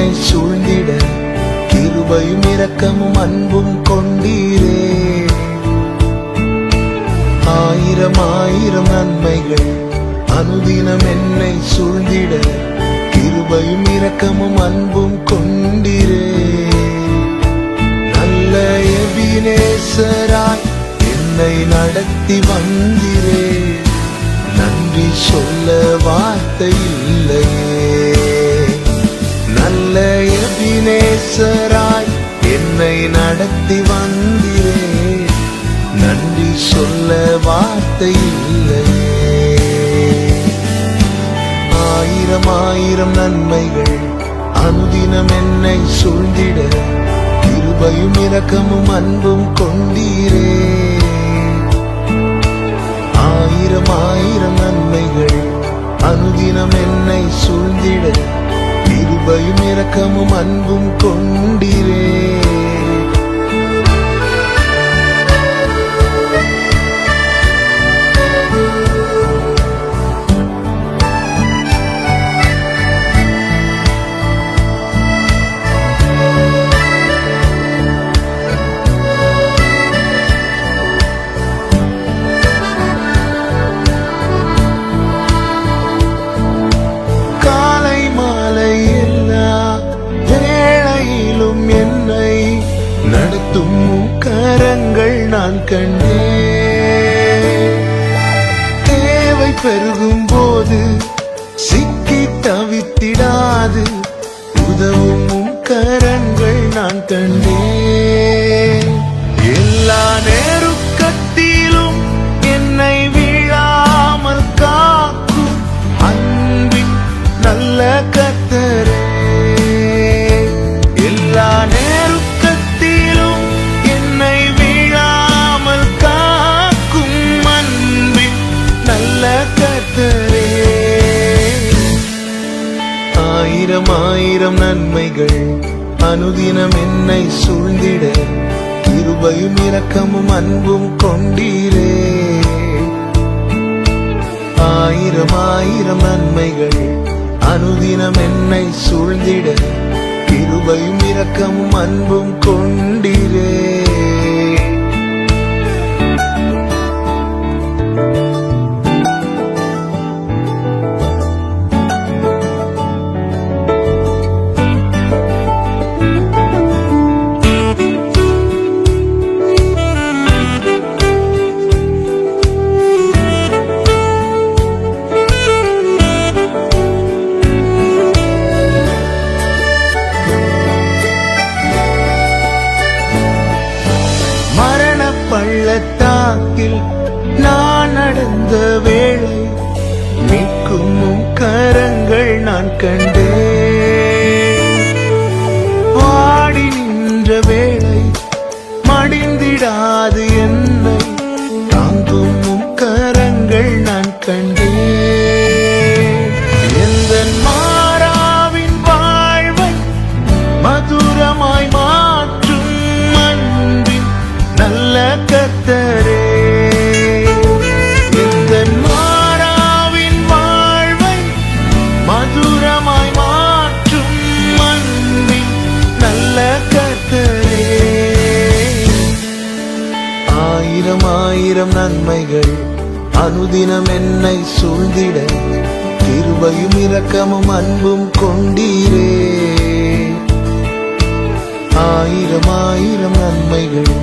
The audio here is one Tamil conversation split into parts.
என்னை சூழ்ந்திட கிருபையும் இரக்கமும் அன்பும் கொண்டீரே. ஆயிரம் ஆயிரம் நன்மைகள் அனுதினம் என்னை சூழ்ந்திட கிருபையும் இரக்கமும் அன்பும் கொண்டீரே. நல்ல எபினேசராய் என்னை நடத்தி வந்தீரே. நன்றி சொல்ல வார்த்தை இல்லையே. நல்ல எபினேசராய் என்னை நடத்தி வந்தீரே. நன்றி சொல்ல வார்த்தை இல்லையே. ஆயிரம் ஆயிரம் நன்மைகள் அனுதினம் என்னை சூழ்ந்திட கிருபையும் இரக்கமும் அன்பும் கொண்டீரே. ஆயிரம் ஆயிரம் நன்மைகள் அனுதினம் என்னை சூழ்ந்திட கிருபையும் இரக்கமும் அன்பும் கொண்டீரே. நடத்தும் கரங்கள் நான் கண்டேன். தேவை பெருகும் போது சிக்கி தவித்திடாது உதவும் கரங்கள் நான் கண்டேன். எல்லா நேருக்கத்திலும் என்னை வீழாமல் காக்கும் அன்பின் நல்ல கர்த்தரே. எல்லா ஆயிரம் ஆயிரம் நன்மைகள் அனுதினம் என்னை சூழ்ந்திட கிருபையும் இரக்கமும் அன்பும் கொண்டீரே. ஆயிரம் ஆயிரம் நன்மைகள் அனுதினம் என்னை சூழ்ந்திட கிருபையும் இரக்கமும் அன்பும் கொண்டீரே. பள்ளத்தாக்கில் நான் நடந்த வேளை மீட்கும் கரங்கள் நான் கண்டேன். வாடி நின்ற வேளை மடிந்திடாது என்னை தாங்கும் கரங்கள் நான் கண்டேன். எந்த மாறாவின் வாழ்வை மதுரமாய் மாற்றும் அன்பின் நல்ல கர்த்தரே. இந்த மாறாவின் வாழ்வை மதுரமாய் மாற்றும் அன்பின் நல்ல கர்த்தரே. ஆயிரம் ஆயிரம் நன்மைகள் அனுதினம் என்னை சூழ்ந்திட கிருபையும் இரக்கமும் அன்பும் கொண்டீரே. ஆயிரம் ஆயிரம் நன்மைகள்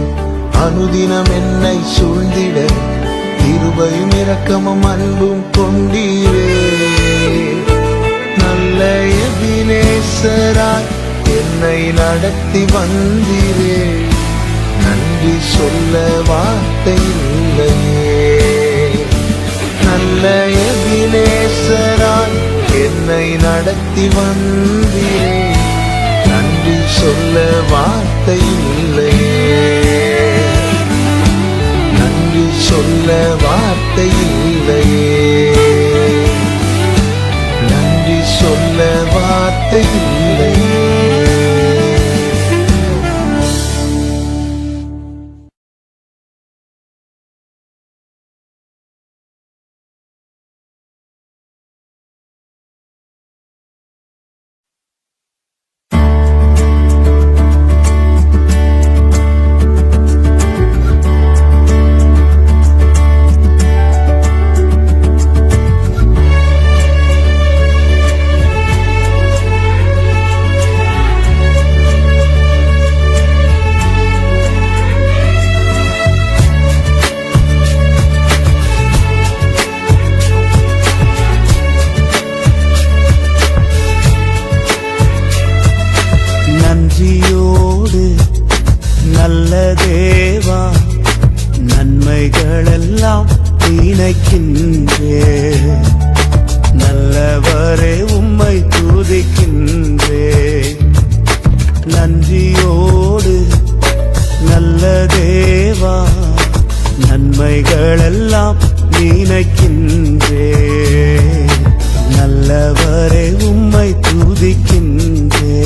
அனுதினம் என்னை சூழ்ந்திட கிருபையும் இரக்கமும் அன்பும் கொண்டீரே. நல்ல எபினேசராய் என்னை நடத்தி வந்தீரே. நன்றி சொல்ல வார்த்தை இல்லையே. நல்ல எபினேசராய் என்னை நடத்தி வந்தீரே. நன்றி சொல்ல வார்த்தை இல்லையே. நன்றி சொல்ல வார்த்தை இல்லையே. நன்றி சொல்ல வார்த்தை இல்லையே. நல்ல தேவா நன்மைகளெல்லாம் நினைக்கின்றே, நல்லவரே உம்மை துதிக்கின்றே. நன்றியோடு நல்ல தேவா நன்மைகளெல்லாம் நினைக்கின்றே, நல்லவரே உம்மை துதிக்கின்றே.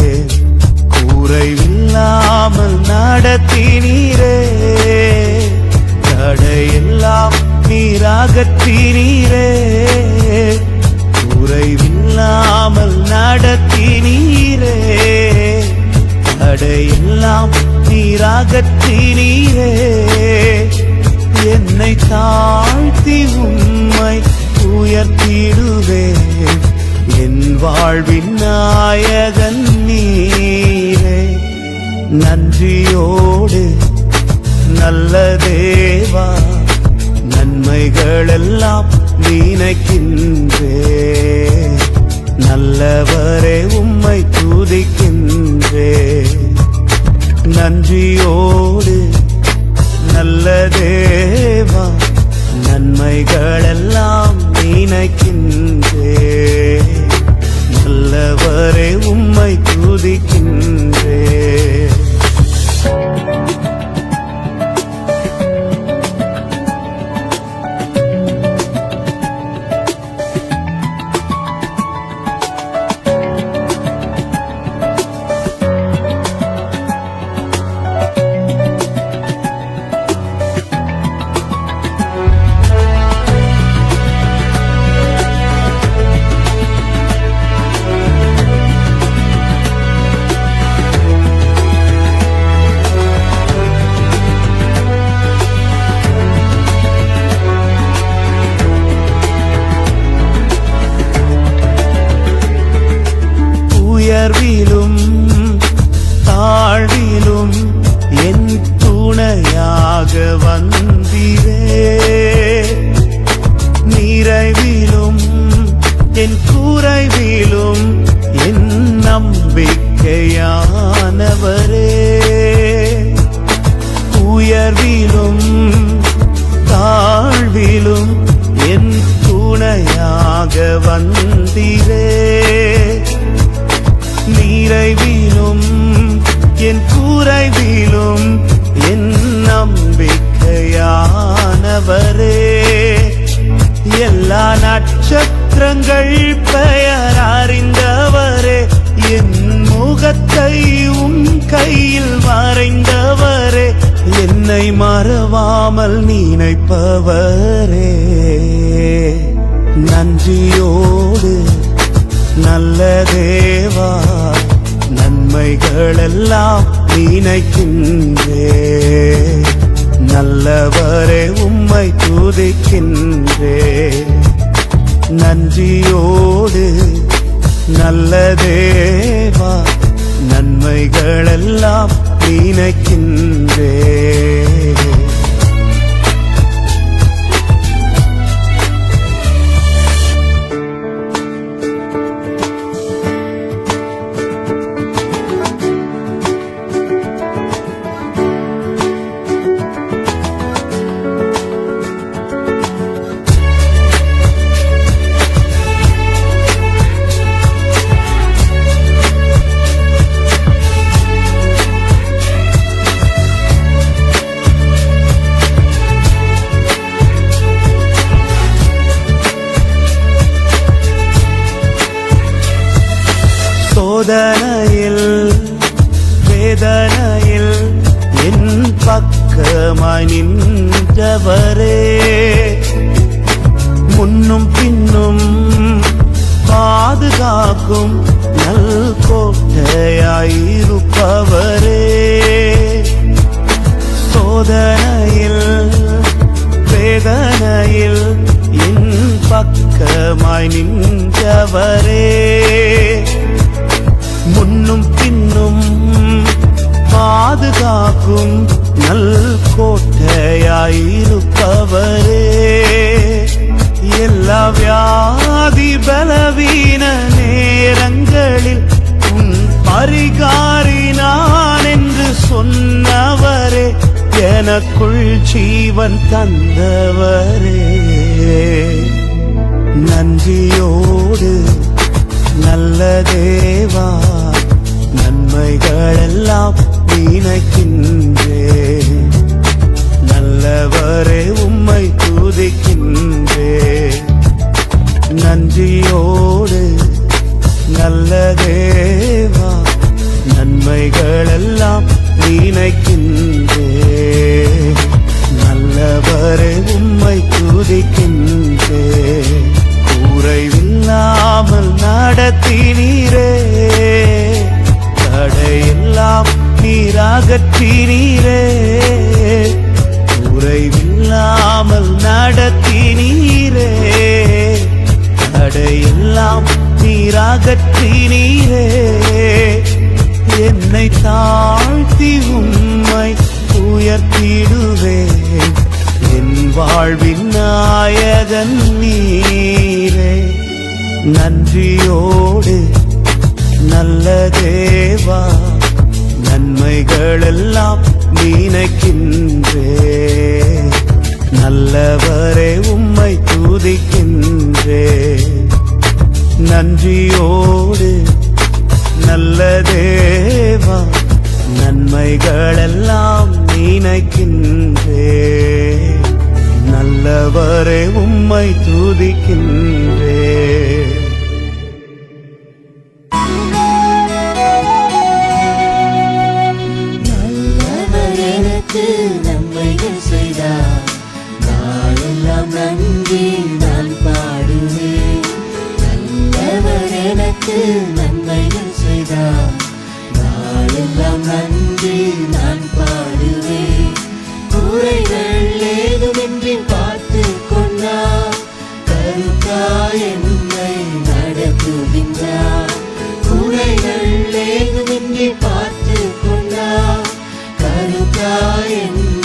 குறைவில்லாமல் நடத்தினீரே, தடையெல்லாம் நீராகற்றினீரே. குறைவில்லாமல் நடத்தினீரே, தடையெல்லாம் நீராகற்றினீரே. என்னை தாழ்த்தி உம்மை உயர்த்திடுவேன், என் வாழ்வின் நாயகன் நீரே. நன்றியோடு நல்ல தேவா நன்மைகளெல்லாம் நினைக்கின்றே, நல்லவரே உம்மை துதிக்கின்றே. நன்றியோடு நல்ல தேவா நன்மைகளெல்லாம் நினைக்கின்றே, நல்லவரே உம்மை துதிக்கின்றே. உயர்விலும் தாழ்விலும் என் துணையாக வந்தீரே, நிறைவிலும் என் குறைவிலும் என் நம்பிக்கையானவரே. உயர்விலும் தாழ்விலும் என் துணையாக வந்தீரே, நிறைவிலும் என் குறைவிலும் என் நம்பிக்கையானவரே. எல்லா நட்சத்திரங்கள் பெயர் அறிந்தவரே, என் முகத்தை உம் கையில் வரைந்தவரே. என்னை மறவாமல் நினைப்பவரே. நன்றியோடு நல்ல தேவா நன்மைகளெல்லாம் நினைக்கின்றே, நல்லவரே உம்மை துதிக்கின்றே. நன்றியோடு நல்ல தேவா நன்மைகளெல்லாம் நினைக்கின்றே. சோதனையில் வேதனையில் என் பக்கமாய் நின்றவரே, முன்னும் பின்னும் பாதுகாக்கும் நல் கோட்டையாயிருப்பவரே. சோதனையில் வேதனையில் என் பக்கமாய் நின்றவரே, முன்னும் பின்னும் பாதுகாக்கும் நல் கோட்டையாயிருப்பவரே. எல்லா வியாதி பலவீன நேரங்களில் உன் பரிகாரி நான் என்று சொன்னவரே, எனக்குள் ஜீவன் தந்தவரே. நன்றியோடு நல்ல தேவா, நன்மைகளெல்லாம் நினைக்கின்றேன். நல்லவரே உம்மை துதிக்கின்றேன். நன்றியோடு நல்ல தேவா, நன்மைகளெல்லாம் நினைக்கின்றேன். நல்லவரே உம்மை துதிக்கின்றேன். குறைவில்லாமல் நடத்தினீரே, தடையெல்லாம் நீராகற்றினீரே. குறைவில்லாமல் நடத்தினீரே, தடையெல்லாம் நீராகற்றினீரே. என்னை தாழ்த்தி உம்மை உயர்த்திடுவேன். என் வாழ்வின் நாயகன் நீரே. நன்றியோடு நல்ல தேவா, நன்மைகளெல்லாம் நினைக்கின்றேன். நல்லவரே உம்மை துதிக்கின்றேன். நன்றியோடு நல்ல தேவா, நன்மைகளெல்லாம் நினைக்கின்றேன். நல்லவரே உம்மை துதிக்கின்றேன். நன்மைகள் செய்தார், நாளெல்லாம் நன்றி நான் பாடுவேன். நல்லவர் எனக்கு நன்மைகள் செய்தார், நாளெல்லாம் நன்றி நான் பாடுவேன். குறைகள் ஏதுமின்றி பார்த்து கொண்டார், கருத்தாய் என்னை நடத்துகின்றார். குறைகள் ஏதுமின்றி பார்த்து கொண்டார், கருத்தாய் என்னை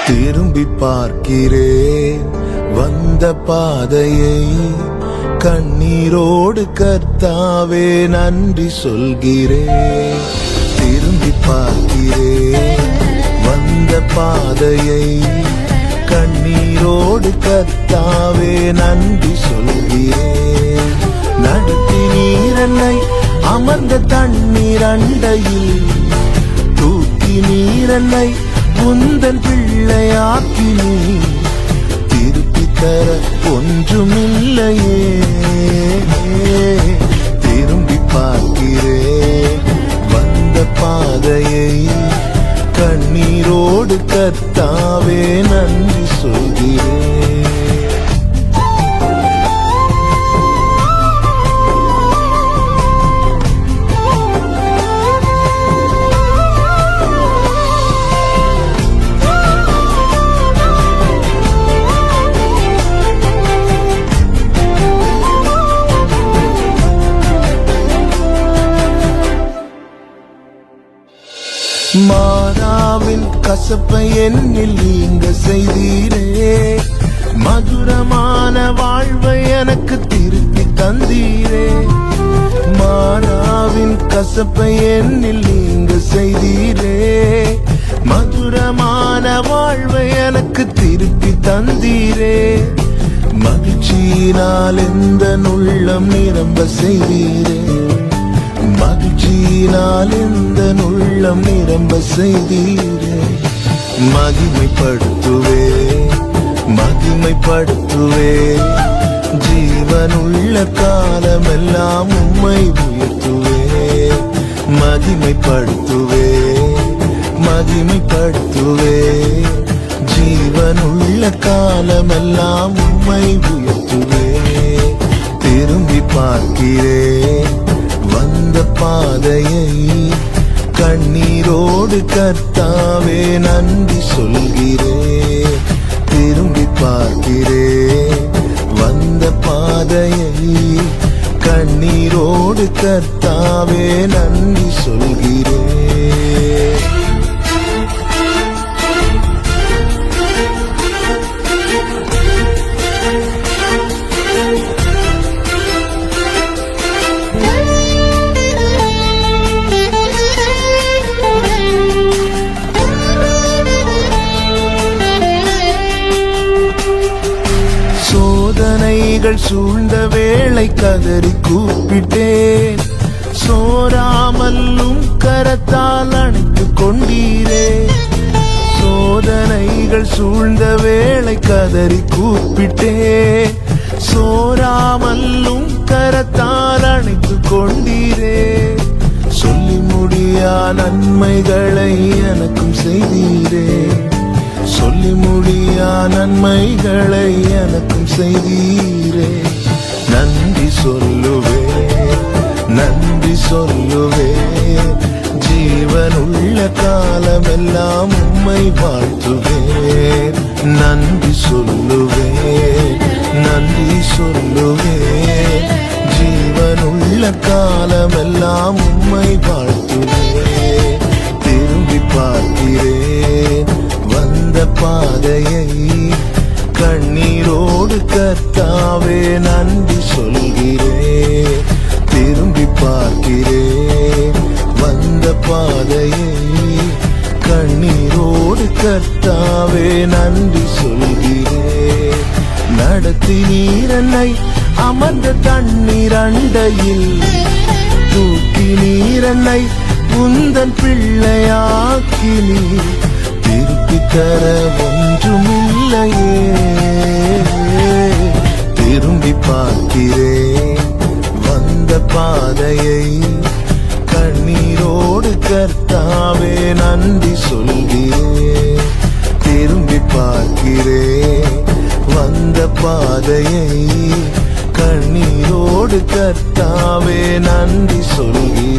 திரும்பி பார்க்கிறேன் வந்த பாதையை, கண்ணீரோடு கர்த்தாவே நன்றி சொல்கிறேன். திரும்பி பார்க்கிறேன் வந்த பாதையை, கண்ணீரோடு கர்த்தாவே நன்றி சொல்கிறேன். நடத்தி நீரன்னை அமர்ந்த தண்ணீர் அண்டையில், தூக்கி நீரன்னை உந்தன் பிள்ளையாக்கி நீ, திருப்பி தர ஒன்றுமில்லையே. திரும்பி பார்க்கிறேன் வந்த பாதையை, கண்ணீரோடு கர்த்தாவே நன்றி சொல்கிறேன். மாறாவின் கசப்பை என்னில் நீங்க செய்தீரே, மதுரமான வாழ்வை எனக்கு திருப்பி தந்தீரே. மாறாவின் கசப்பை என்னில் நீங்க செய்தீரே, மதுரமான வாழ்வை எனக்கு திருப்பி தந்தீரே. மகிழ்ச்சியினால் எந்த உள்ளம் நிரம்ப செய்தீரே, மகிழ்ச்சியினால் எந்த உள்ளம் நிரம்ப செய்தீரே. மகிமைப்படுத்துவே மகிமைப்படுத்துவே, ஜீவனுள்ள காலமெல்லாம் உம்மை உயர்த்துவே. மகிமைப்படுத்துவே மகிமைப்படுத்துவே, ஜீவனுள்ள காலமெல்லாம் உம்மை உயர்த்துவே. திரும்பி பார்க்கிறேன் வந்த பாதையை, கண்ணீரோடு கர்த்தாவே நன்றி சொல்கிறேன். திரும்பி பார்க்கிறேன் வந்த பாதையை, கண்ணீரோடு கர்த்தாவே நன்றி சொல்கிறேன். சோதனைகள் சூழ்ந்த வேளை கதறி கூப்பிட்டேன், சோராமல்லும் கரத்தால் அணைத்து கொண்டீரே. சோதனைகள் சூழ்ந்த வேளை கதறி கூப்பிட்டேன், சோராமல்லும் கரத்தால் அணைத்து கொண்டீரே. சொல்லி முடியா நன்மைகளை எனக்கும் செய்தீரே, சொல்லி முடியா நன்மைகளை எனக்கும் செய்தீரே. நன்றி சொல்லுவே நன்றி சொல்லுவே, ஜீவனுள்ள காலமெல்லாம் உம்மை வாழ்த்துவேன். நன்றி சொல்லுவே நன்றி சொல்லுவே, ஜீவனுள்ள காலமெல்லாம் உம்மை வாழ்த்துவேன். திரும்பி பார்க்கிறேன் வந்த பாதையை, கண்ணீரோடு கர்த்தாவே நன்றி சொல்கிறேன். திரும்பி பார்க்கிறேன் வந்த பாதையை, கண்ணீரோடு கர்த்தாவே நன்றி சொல்கிறேன். நடத்தி நீரன்னை அமர்ந்த தண்ணீர் அண்டையில், தூக்கி நீரன்னை உந்தன் பிள்ளையாக்கி நீ, திருப்பி தர ஒன்றுமில்லையே. திரும்பி பார்க்கிறேன் வந்த பாதையை, கண்ணீரோடு கர்த்தாவே நன்றி சொல்கிறேன். திரும்பி பார்க்கிறேன் வந்த பாதையை, கண்ணீரோடு கர்த்தாவே நன்றி சொல்கிறேன்.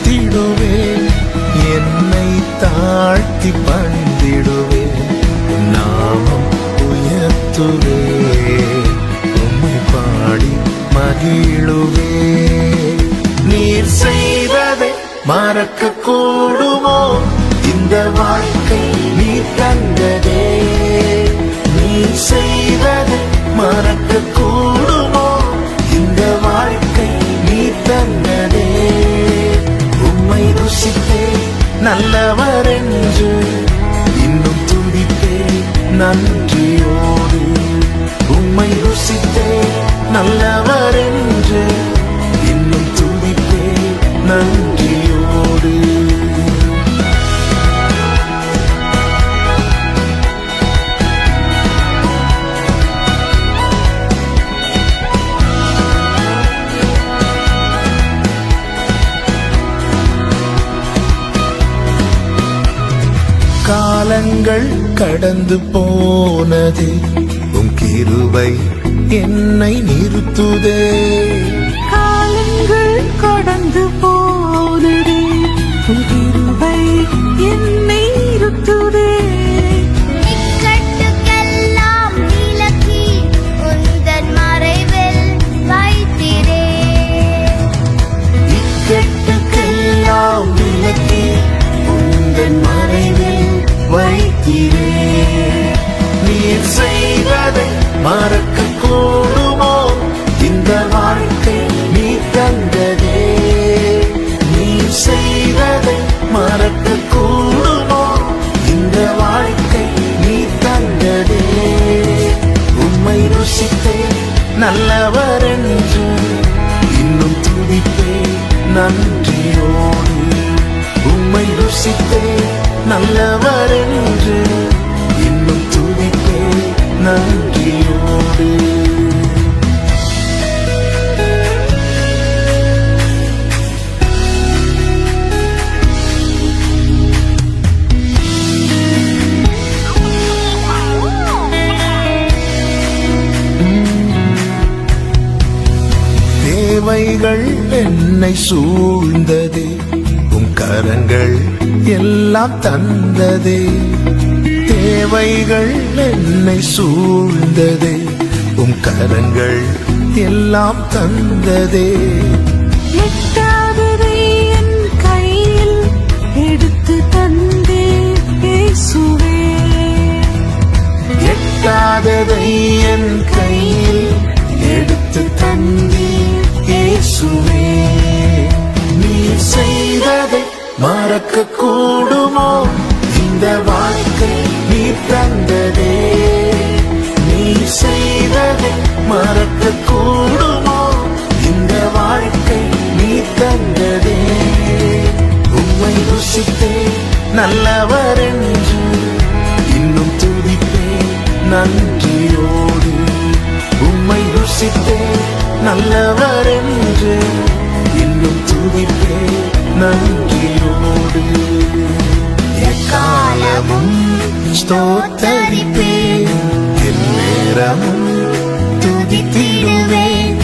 துதித்திடுவேன், என்னை தாழ்த்தி பணிந்திடுவேன், நாமம் உயர்த்துவேன், உம்மை பாடி மகிழுவேன். நீர் செய்வதை மறக்க கூடுமோ? இந்த வாழ்க்கை நீ தந்ததே. நீ செய்வதை மறக்க கூடுமோ? இந்த வாழ்க்கை நீ தந்ததே. உம்மை ருசித்தே நல்லவர் என்று இன்னும் துதித்தே நன்றியோடு. உம்மை ருசித்தே நல்லவர் என்று இன்னும் துதித்தே நன்றியோடு. காலங்கள் கடந்து போனது, உம் கிருபை என்னை நிறுத்துதே. காலங்கள் கடந்து போனது, உம் கிருபை என்னை நிறுத்துதே. இக்கட்டுக்கெல்லாம் விலக்கி உந்தன் மறைவில் வைத்திரே. இக்கட்டுக்கெல்லாம் விலக்கி உந்தன் மறைவில் வைத்திரே. நீர் செய்வதை மறக்க கூடுமோ? இந்த வாழ்க்கை நீ தந்ததே. நீர் செய்வதை மறக்க கூடுமோ? இந்த வாழ்க்கை நீ தந்ததே. உம்மை ருசித்தே நல்லவர் என்று இன்னும் துதித்தே நன்றியோடு. உம்மை ருசித்தே நல்லவர் என்று இன்னும் துதித்தே நன்றியோடு. தேவைகள் என்னை சூழ்ந்ததே, உம் கரங்கள் எல்லாம் தந்ததே. தேவைகள் என்னை சூழ்ந்ததே, உம் கரங்கள் எல்லாம் தந்ததே. எட்டாததை என் கையில் எடுத்து தந்தே இயேசுவே. எட்டாததை என் கையில் எடுத்து தந்தே இயேசுவே. நீர் செய்வதை மறக்க கூடுமோ? இந்த வாழ்க்கை நீ தந்ததே. நீ செய்வதை மறக்க கூடுமோ? இந்த வாழ்க்கை நீ தந்ததே. உம்மை ருசித்தே நல்லவர் என்று இன்னும் துதித்தே நன்றியோடு. உம்மை ருசித்தே நல்லவர் என்று இன்னும் துதித்தே நன்றியோடு. எக்காலமும் ஸ்தோத்தரிப்பேன், எந்நேரமும் துதித்திடுவேன்,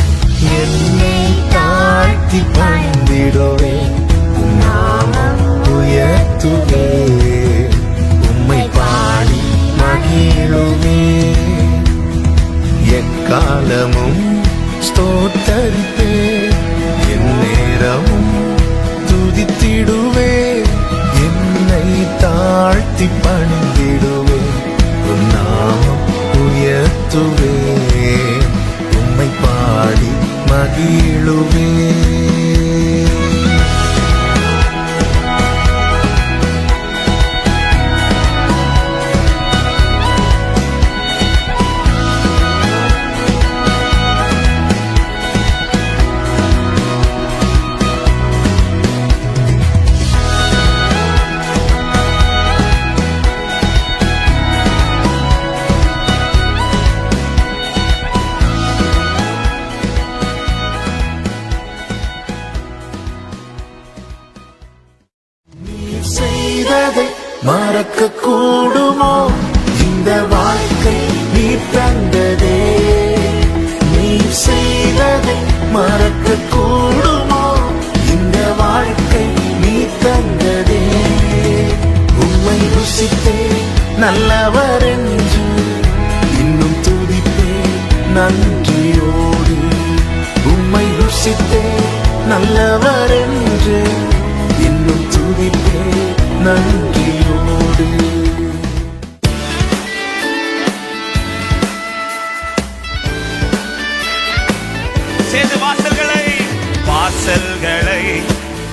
என்னை தாழ்த்தி பணிந்திடுவேன், உம் நாமம் உயர்த்துவேன், உம்மை பாடி மகிழுவேன். எக்காலமும் ஸ்தோத்தரிப்பேன், எந்நேரமும் துதித்திடுவேன், என்னை தாழ்த்தி பணிந்திடுவேன், உம் நாமம் உயர்த்துவேன், உம்மை பாடி மகிழுவேன். செய்ததை மறக்க கூடுமோ? இந்த வாழ்க்கை நீ தந்ததே. நீ செய்ததை மறக்க கூடுமோ? இந்த வாழ்க்கை நன்றியோடு. சேர்ந்து வாசல்களை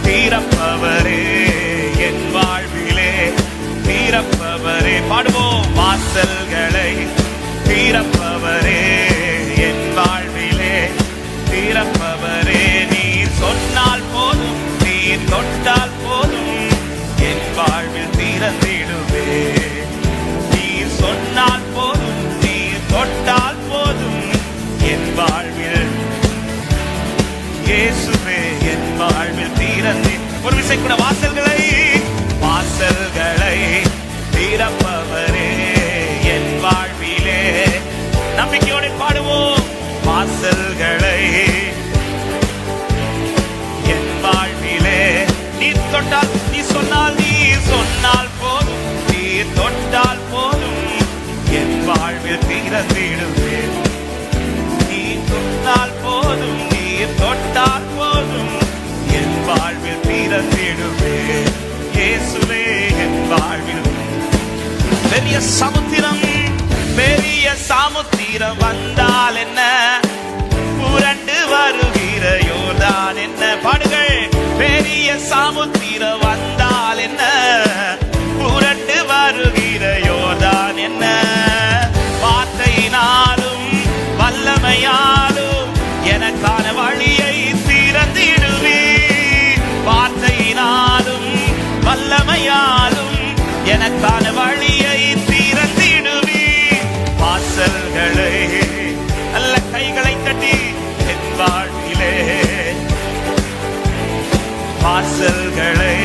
தீரப்பவரே என் வாழ்விலே தீரப்பவரே. பாடுவோம். வாசல்களை தீரப்பவரே என் வாழ்விலே தீரப்பவரே. நீர் சொன்னால் போதும், நீர் தொட்டால் போதும், என் வாழ்வில் திறந்திடுவே. நீர் சொன்னால் போதும், நீர் தொட்டால் போதும், என் வாழ்வில் இயேசுவே என் வாழ்வில் திறந்தே. ஒரு விசை கூட. வாசல்களை திறப்பவரே என் வாழ்விலே. நம்பிக்கையோடு பாடுவோம். வாசல்களை என் வாழ்விலே நீ தொட்டால், நீ சொன்னால், நீ சொன்னால் போதும், நீ தொட்டால் போதும், என் வாழ்வில் திறந்திடுவே. நீ தொட்டால் போதும், நீ தொட்டால் போதும், என் வாழ்வில் திறந்திடுவே. இயேசுவே என் வாழ்வில் பெரிய சமுத்திரம், பெரிய சமுத்திரம் வந்தால் என்ன, புரண்டு வருகிற யோர்தான் என்ன. பாடுகள். பெரிய சமுத்திரம் வந்தால் என்ன, புரண்டு வருகிற யோர்தான் என்ன. வார்த்தையினாலும் வல்லமையாலும் எனக்கான வழியை திறந்திடுவே. வார்த்தையினாலும் வல்லமையாலும் எனக்கான வழியை திறந்திடுவே. வாசல்களை நல்ல கைகளை தட்டி என் வாழ்விலே வாசல்களை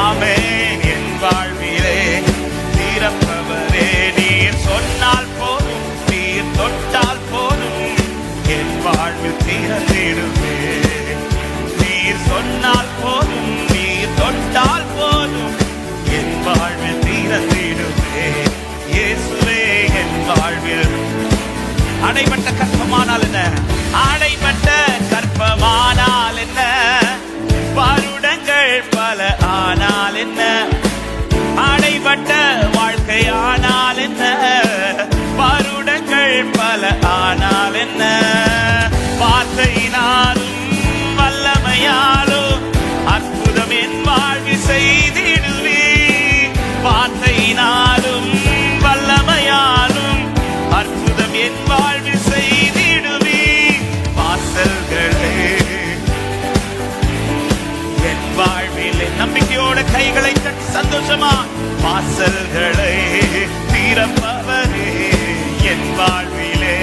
ஆமென் என் வாழ்விலே திறப்பவரே. நீர் சொன்னால் போதும், நீர் தொட்டால் போதும், என் வாழ்வில் திறந்திடுவே. நீர் சொன்னால் போதும், நீர் தொட்டால் போதும், என் வாழ்வில் திறந்திடுவே. இயேசுவே என் வாழ்வில். அடைபட்ட கற்பமானால் என்ன, அடைபட்ட கற்பமானால் என்ன, வருடங்கள் பல ஆனால் என்ன, அடைபட்ட வாழ்க்கை ஆனால் என்ன, வருடங்கள் பல ஆனால் என்ன. வார்த்தையினாலும் வல்லமையாலும் அற்புதம் என் வாழ்வில் செய்திடுவே. வார்த்தையினாலும் வல்லமையாலும் அற்புதம் என் வாழ்வில் செய்திடுவே. வாசல்களே என் வாழ்வில் நம்பிக்கையோட கைகளை தட்டி சந்தோஷமா. வாசல்களை திறப்பவரே என் வாழ்விலே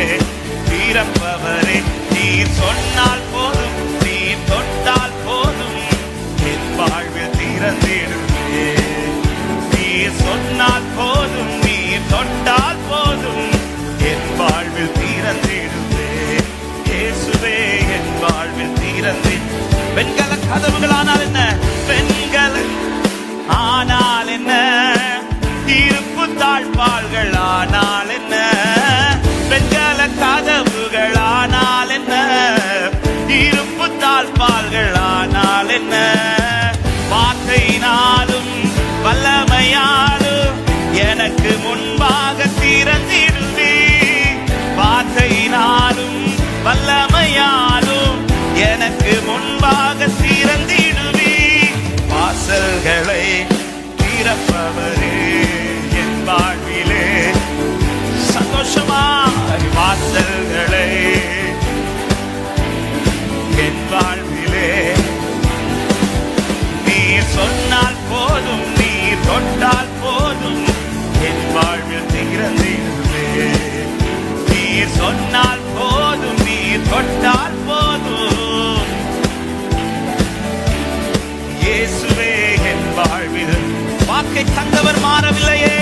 திறப்பவரே. நீர் சொன்னால் போதும், நீர் தொட்டால் போதும், என் வாழ்வில் திறந்திடுவே. நீர் சொன்னால் போதும், நீர் தொட்டால் போதும், என் வாழ்வில் திறந்திடுவே. இயேசுவே என் வாழ்வில் திறந்து. பெண்கள கதவுகளானால் என்ன, பெண்கள ஆனால் என்ன, இருப்பு தாழ்பாள்கள் ஆனால் என்ன, பெண்கள கதவுகள் ஆனால் என்ன, இருப்பு தாழ்பாள்கள் ஆனால் என்ன. வார்த்தையினாலும் வல்லமையாலும் எனக்கு முன்பாக திறந்திடுவே. வார்த்தையினாலும் வல்லமையாலும் எனக்கு முன்பாக திறந்திடுவே. வாசல்களை திறப்பவரே என் வாழ்விலே சந்தோஷமாய். வாசல்களை என் வாழ்விலே நீர் சொன்னால் போதும், நீர் தொட்டால் போதும், என் வாழ்வில் திறந்திடுவே. நீர் சொன்னால் போதும், நீர் தொட்டால் போதும், இயேசுவே என் வாழ்வில். வாக்கை தந்தவர் மாறவில்லையே,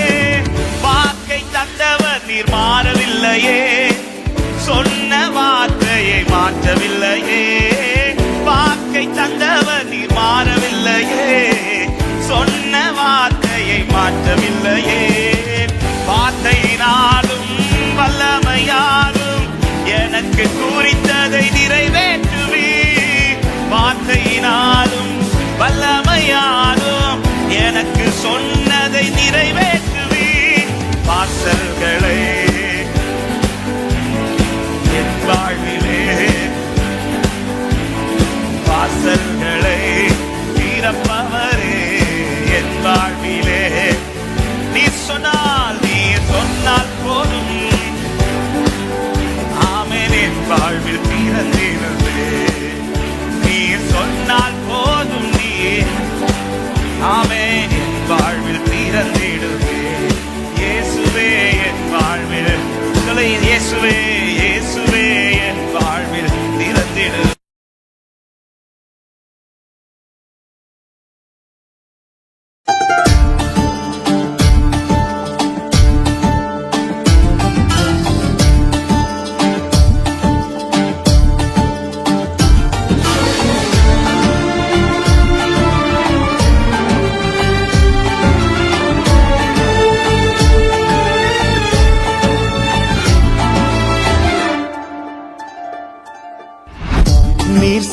வாக்கை தந்தவர் நீர் மாறவில்லையே, சொன்ன வார்த்தையை மாற்றவில்லையே. வாக்கை தந்தவர் நீர் மாறவில்லையே, சொன்ன வார்த்தையை மாற்றவில்லையே. வார்த்தையினாலும் வல்லமையாலும் எனக்கு குறித்ததை நிறைவேற்றுவே. வார்த்தையினாலும் வல்லமையாலும்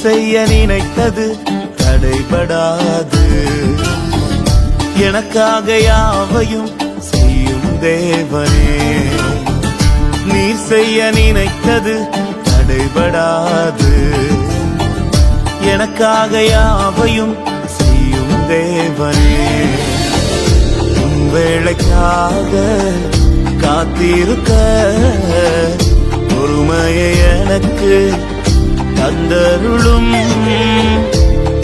செய்ய நினைத்தது தடைபடாது. எனக்காக யாவையும் செய்யும் தேவனே. நீர் செய்ய நினைத்தது தடைபடாது. எனக்காக யாவையும் செய்யும் தேவனே. உன் வேளைக்காக காத்திருக்க பொறுமையை எனக்கு தந்தருளும்.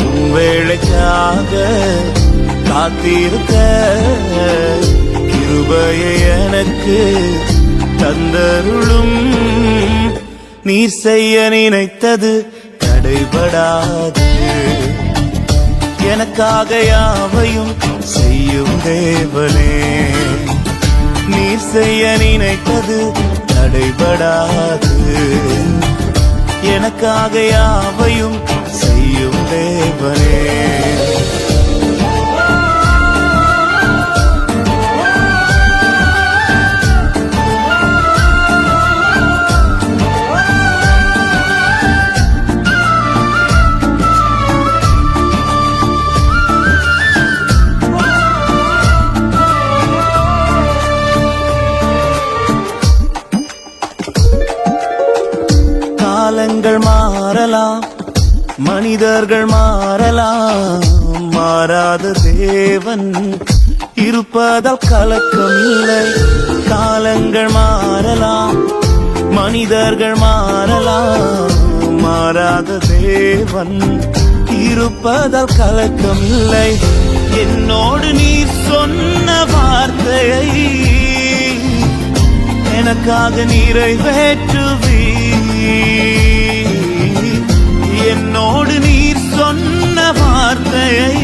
உன் வேளைக்காக காத்திருக்க கிருபையை எனக்கு தந்தருளும். நீர் செய்ய நினைத்தது தடைபடாது. எனக்காக யாவையும் செய்யும் தேவனே. நீர் செய்ய நினைத்தது தடைபடாது. எனக்காக யாவையும் செய்யும் தேவனே. காலங்கள் மாறலாம், மனிதர்கள் மாறலாம், மாறாத தேவன் இருப்பதால் கலக்கம் இல்லை. காலங்கள் மாறலாம், மனிதர்கள் மாறலாம், மாறாத தேவன் இருப்பதால் கலக்கம் இல்லை. என்னோடு நீர் சொன்ன வார்த்தையை எனக்காக நிறைவேற்றுவீர். என்னோடு நீர் சொன்ன வார்த்தையை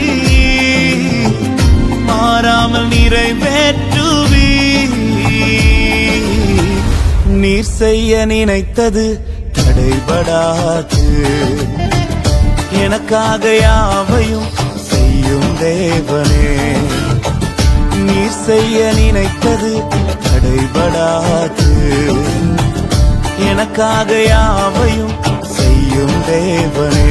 மாறாமல் நிறைவேற்றுவீர். நீர் செய்ய நினைத்தது தடைபடாது. எனக்காக யாவையும் செய்யும் தேவனே. நீர் செய்ய நினைத்தது தடைபடாது. எனக்காக யாவையும் செய்யும் தேவனே.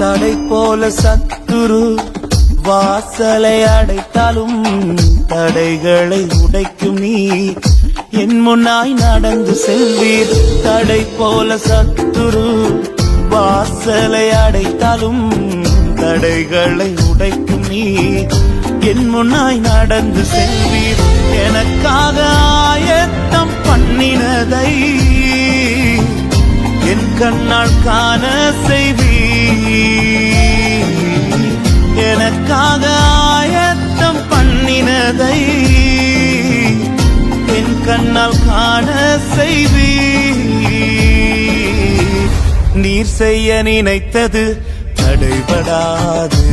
தடை போல சத்துரு வாசலை அடைத்தாலும் தடைகளை உடைக்கும் நீ என் முன்னாய் நடந்து செல்வீர். தடை போல சத்துரு வாசலை அடைத்தாலும் தடைகளை உடைக்கும் நீ என் முன்னாய் நடந்து செல்வீர். எனக்காக ஆயத்தம் பண்ணினதை என் கண்ணால் காண செய்வீர். எனக்காக ஆயத்தம் பண்ணினதை என் கண்ணால் காண செய்வீர். நீர் செய்ய நினைத்தது தடைபடாது.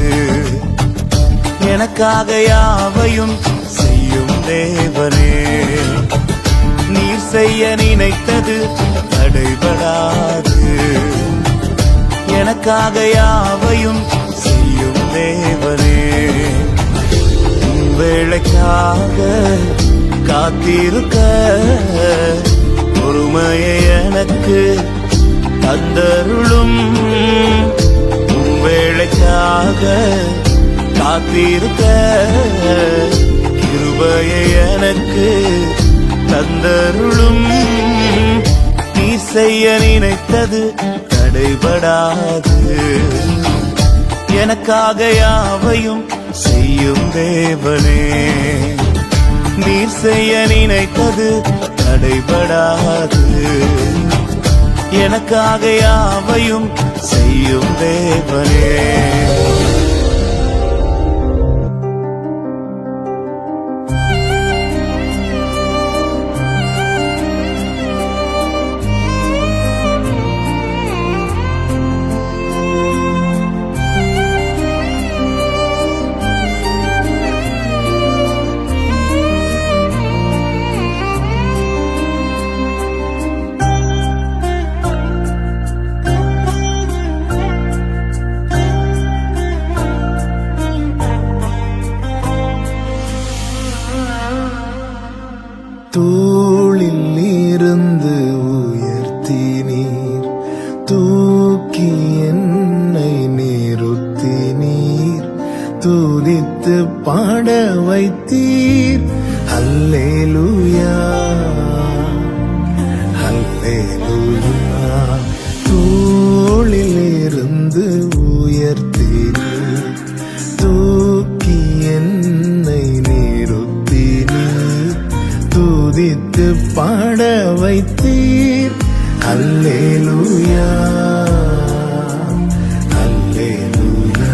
எனக்காக யாவையும் செய்யும் தேவனே. நீர் செய்ய நினைத்தது தடைபடாது. எனக்காக யாவையும் செய்யும் தேவனே. உன் வேளைக்காக காத்திருக்க பொறுமையை எனக்கு தந்தருளும். உன் வேளைக்காக காத்திருக்க கிருபையை எனக்கு தந்தருளும். நீ செய்ய நினைத்தது தடைபடாது. எனக்காக யாவையும் செய்யும் தேவனே. நீர் செய்ய நினைத்தது தடைபடாது. எனக்காக யாவையும் செய்யும் தேவனே. துதித்து பாட வைத்தீர். அல்லேலூயா அல்லேலூயா.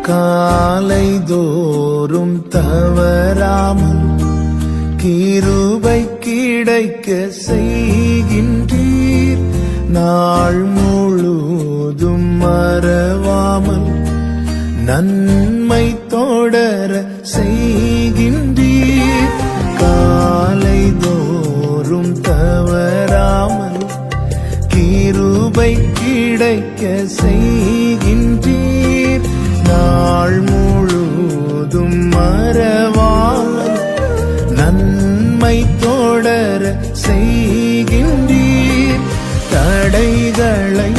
காலை தோறும் தவறாமல் கிருபை கிடைக்க செய்கின்றீர். நாள் முழுதும் மறவாமல் நன்மை தொடர செய்கின்றீர். காலை தோறும் தவறாமல் கிருபை கிடைக்க செய்கின்றீர். நாள் முழுதும் மறவாமல் நன்மை தொடர செய்கின்றீர். தடைகளை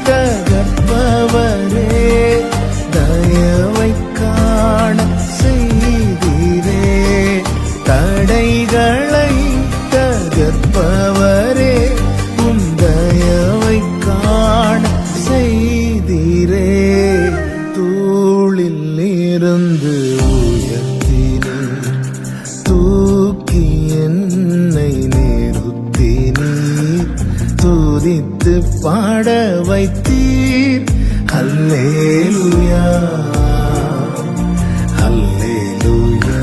தகர்ப்பவரே, தயவை காண செய்தீரே. தடைகளை தகர்ப்பவரே, உம் தயவை காண செய்தீரே. தூளில் இருந்து உயர்த்தினீர், தூக்கி என்னை நிறுத்தினீர். துதித்து பாட வைத்தீர். அல்லேலூயா அல்லேலூயா.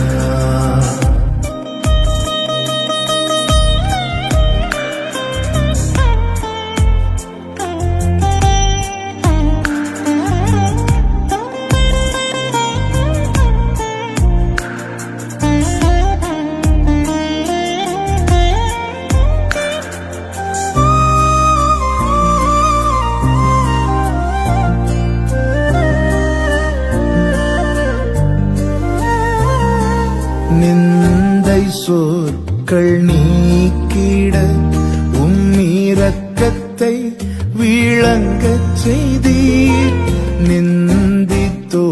நிந்தை சொற்கள் நீக்கிட உம் இரக்கத்தை விளங்கச் செய்தீர். நிந்தித்தோரின்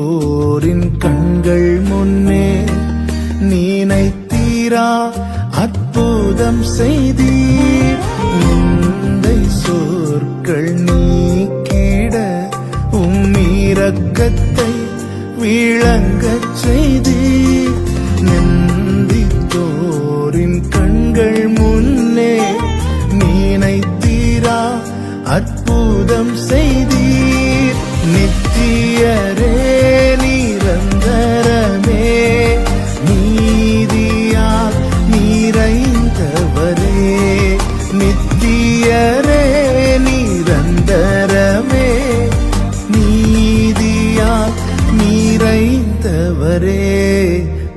கண்கள் முன்னே நினைத்தீரா அற்புதம் செய்தீர். நிந்தை சொற்கள் நீக்கிட உம் இரக்கத்தை விளங்கச் செய்தீர். நிந்தித்தோரின் கண்கள் முன்னே நினைத்தீரா அற்புதம் செய்தீர். நித்தியரே நிரந்தரமே, நீதியால் நிறைந்தவரே. நித்தியரே நிரந்தரமே, நீதியால் நிறைந்தவரே.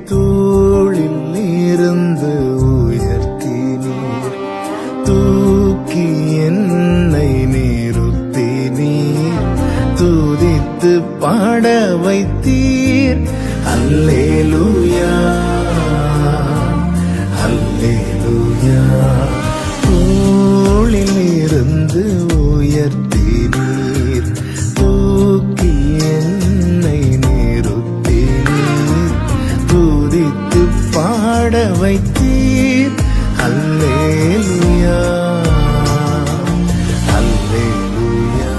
தூளில் இருந்து உயர்த்தினீர், தூக்கி என்னை நிறுத்தினீர். துதித்து பாட வைத்தீர். அல்லேலூயா அல்லேலூயா. தூளில் இருந்து உயர்த்தினீர், தூக்கி என்னை நிறுத்தினீர். துதித்து பாட வைத்தீர். அல்லேலூயா அல்லேலூயா.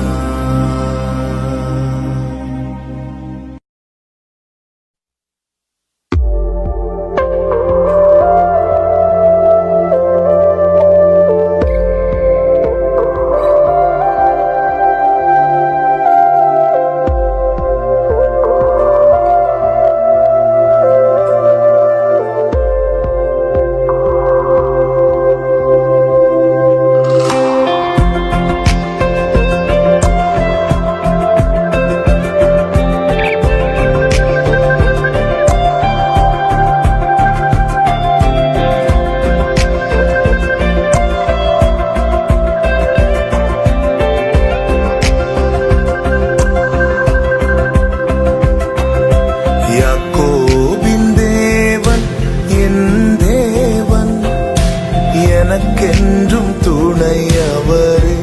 எனக்கென்றும் துணையவரே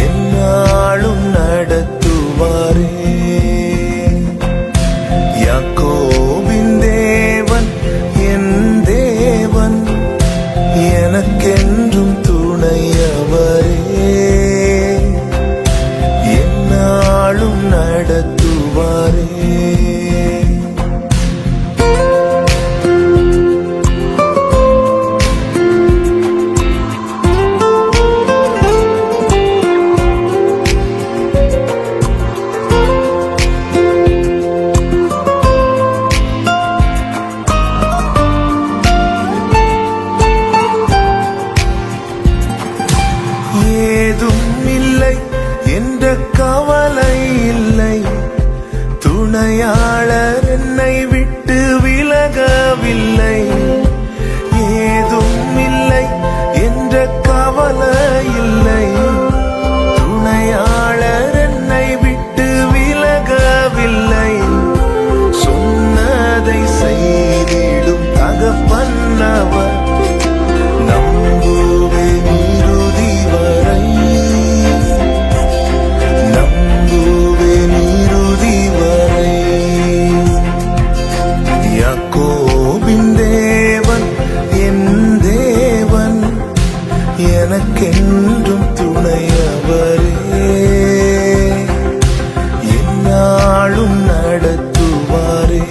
என்னாலும் நடத்துவாரே யாக்கோபின் தேவன் என் தேவன் எனக்கென்றும் துணையவரே என்னாலும் நடத்துவாரே ஏதும் இல்லை என்ற கவலை இல்லை துணையாளர் என்னை விட்டு விலகவில்லை ஏதும் இல்லை என்ற கவலை இல்லை துணையாளர் என்னை விட்டு விலகவில்லை சொன்னதை செய்திடும் தகப்பன்னவர் நம்புவேன் இறுதி வரை நம்புவேன் இறுதி வரை யாக்கோபின் தேவன் என் தேவன் எனக்கென்றும் துணையவரே என்னாலும் நடத்துவாரே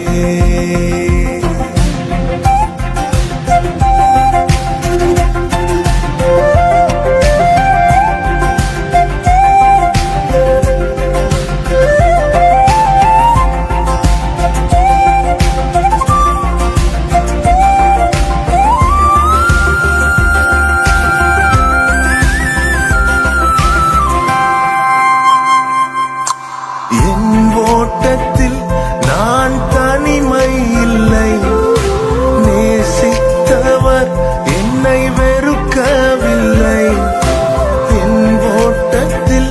என் ஓட்டத்தில் நான் தனிமை இல்லை நேசித்தவர் என்னை வெறுக்கவில்லை என் ஓட்டத்தில்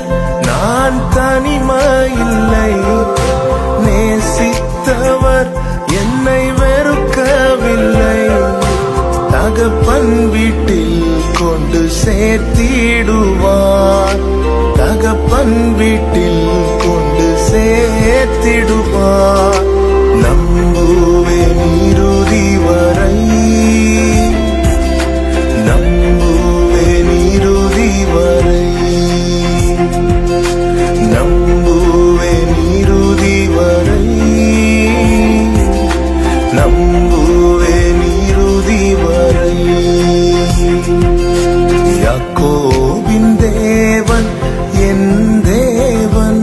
நான் தனிமை இல்லை நேசித்தவர் என்னை வெறுக்கவில்லை தகப்பன் வீட்டில் கொண்டு சேர்த்திடுவார் தகப்பன் வீட்டில் கொண்டு சேர்த்திடுவார் நம்புவேன் இறுதி வரை நம்புவேன் இறுதி வரை நம்புவேன் இறுதி வரை நம்புவேன் இறுதி வரை யாக்கோபின் தேவன் என் தேவன்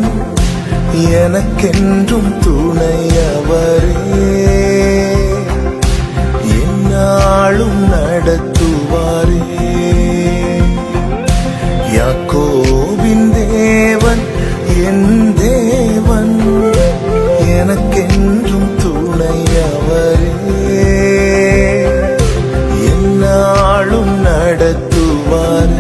எனக்கென்றும் துணையவரே என்னாலும் நடத்துவாரே யாக்கோபின் தேவன் என் தேவன் எனக்கென்றும் துணையவரே என்னாலும் நடத்துவாரே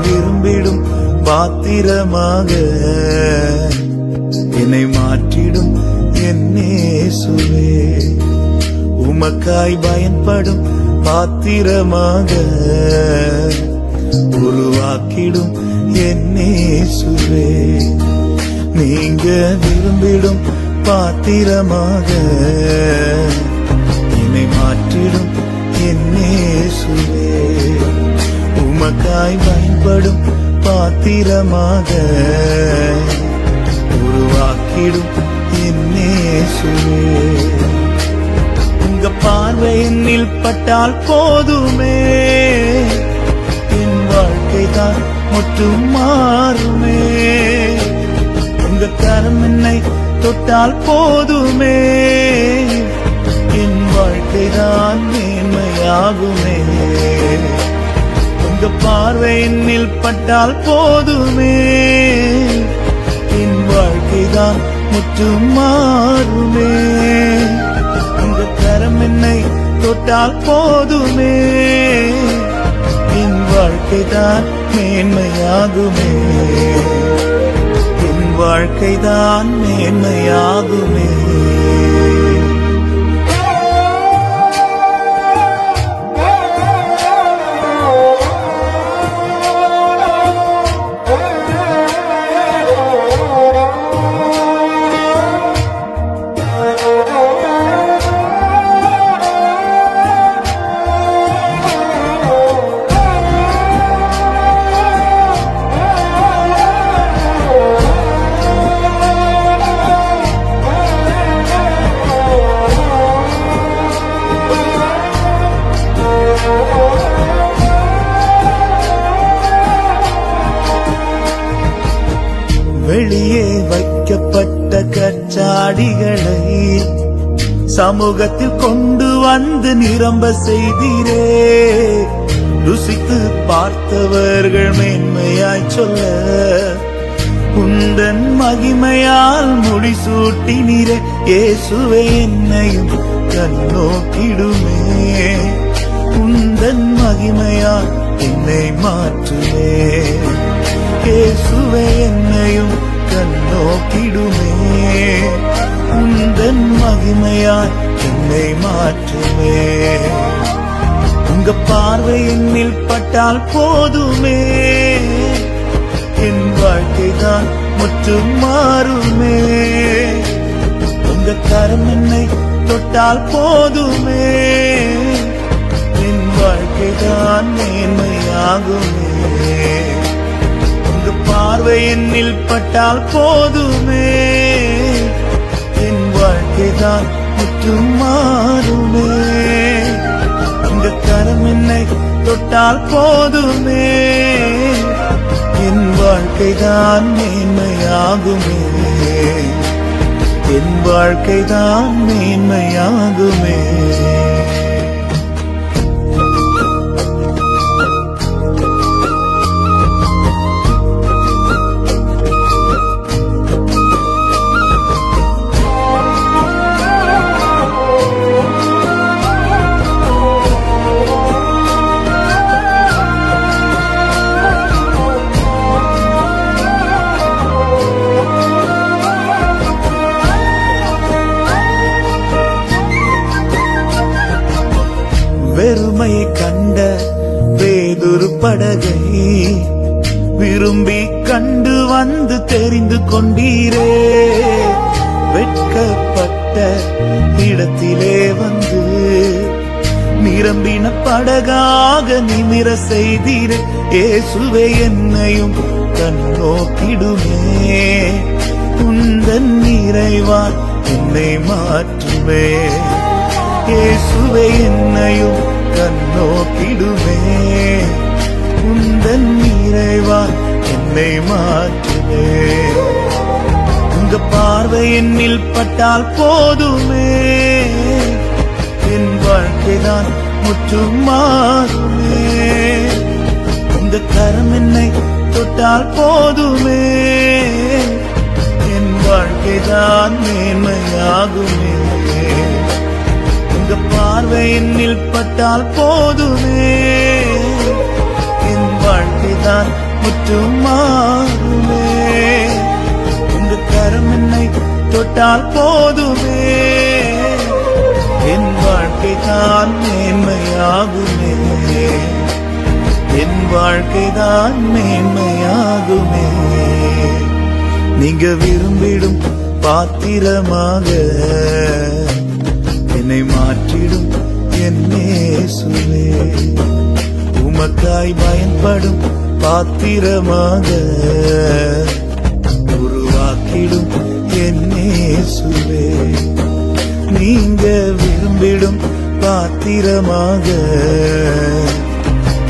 விரும்பிடும் பாத்திரமாக என்னை மாற்றிடும் என் இயேசுவே உமக்காய் பயன்படும் பாத்திரமாக உருவாக்கிடும் என் இயேசுவே நீங்க விரும்பிடும் பாத்திரமாக என்னை மாற்றிடும் என் இயேசுவே உமக்காய் பயன்படும் பாத்திரமாக உருவாக்கிடும் என் இயேசுவே. உங்க பார்வை என்னில் பட்டால் போதுமே, என் வாழ்க்கைதான் முற்றும் மாறுமே. உங்க கரம் என்னை தொட்டால் போதுமே, என் வாழ்க்கைதான் மேன்மையாகுமே. உங்க பார்வை என்னில் பட்டால் போதுமே, என் வாழ்க்கைதான் முற்றும் மாறுமே. உங்க கரம் என்னை தொட்டால் போதுமே, என் வாழ்க்கைதான் மேன்மையாகுமே. என் வாழ்க்கைதான் மேன்மையாகுமே. வெளியே வைக்கப்பட்ட கச்சாடிகளை சமூகத்தில் கொண்டு வந்து நிரம்ப செய்தீரே. ருசித்து பார்த்தவர்கள் மேன்மையாய் சொல்ல, உந்தன் மகிமையால் முடிசூட்டினீரே. இயேசுவே என்னையும் கண்ணோக்கிடுமே, உந்தன் மகிமையால் என்னை மாற்றுவே. இயேசுவே என்னையும் கண்ணோக்கிடுமே, உந்தன் மகிமையால் என்னை மாற்றுவே. உங்க பார்வை என்னில் பட்டால் போதுமே, என் வாழ்க்கைதான் முற்றும் மாறுமே. உங்க கரம் என்னை தொட்டால் போதுமே, என் வாழ்க்கைதான் மேன்மையாகுமே. பார்வை என்னில் பட்டால் போதுமே, என் வாழ்க்கைதான் முற்றும் மாறுமே. உங்க கரம் என்னை தொட்டால் போதுமே, என் வாழ்க்கைதான் மேன்மையாகுமே. என் வாழ்க்கைதான் மேன்மையாகுமே. வெறுமையை கண்ட பேதுரு படகை விரும்பி கண்டு வந்து தெரிந்து கொண்டீரே. வெட்கப்பட்ட இடத்திலே வந்து நிரம்பின படகாக நிமிர செய்தீரே. இயேசுவே என்னையும் கண்ணோக்கிடுமே, உந்தன் நிறைவால் என்னை மாற்றுவே. இயேசுவே என்னையும் கண்ணோக்கிடுமே, உந்தன் நிறைவால் என்னை மாற்றுவே. உங்க பார்வை என்னில் பட்டால் போதுமே, என் வாழ்க்கைதான் முற்றும் மாறுமே. உங்க கரம் என்னை தொட்டால் போதுமே, என் வாழ்க்கைதான் மேன்மையாகுமே. உங்க பார்வை என்னில் பட்டால் போதுமே, என் வாழ்க்கைதான் முற்றும் மாறுமே. உங்க கரம் என்னை தொட்டால் போதுமே, என் வாழ்க்கைதான் மேன்மையாகுமே. என் வாழ்க்கைதான் மேன்மையாகுமே. நீங்க விரும்பிடும் பாத்திரமாக என்னை மாற்றிடும் என் இயேசுவே. உமக்காய் பயன்படும் பாத்திரமாக உருவாக்கிடும் என் இயேசுவே. நீங்க விரும்பிடும் பாத்திரமாக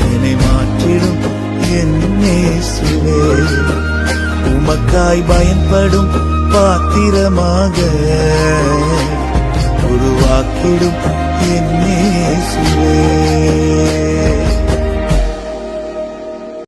என்னை மாற்றிடும் என் இயேசுவே. உமக்காய் பயன்படும் பாத்திரமாக உருவாக்கிடும் என் இயேசுவே.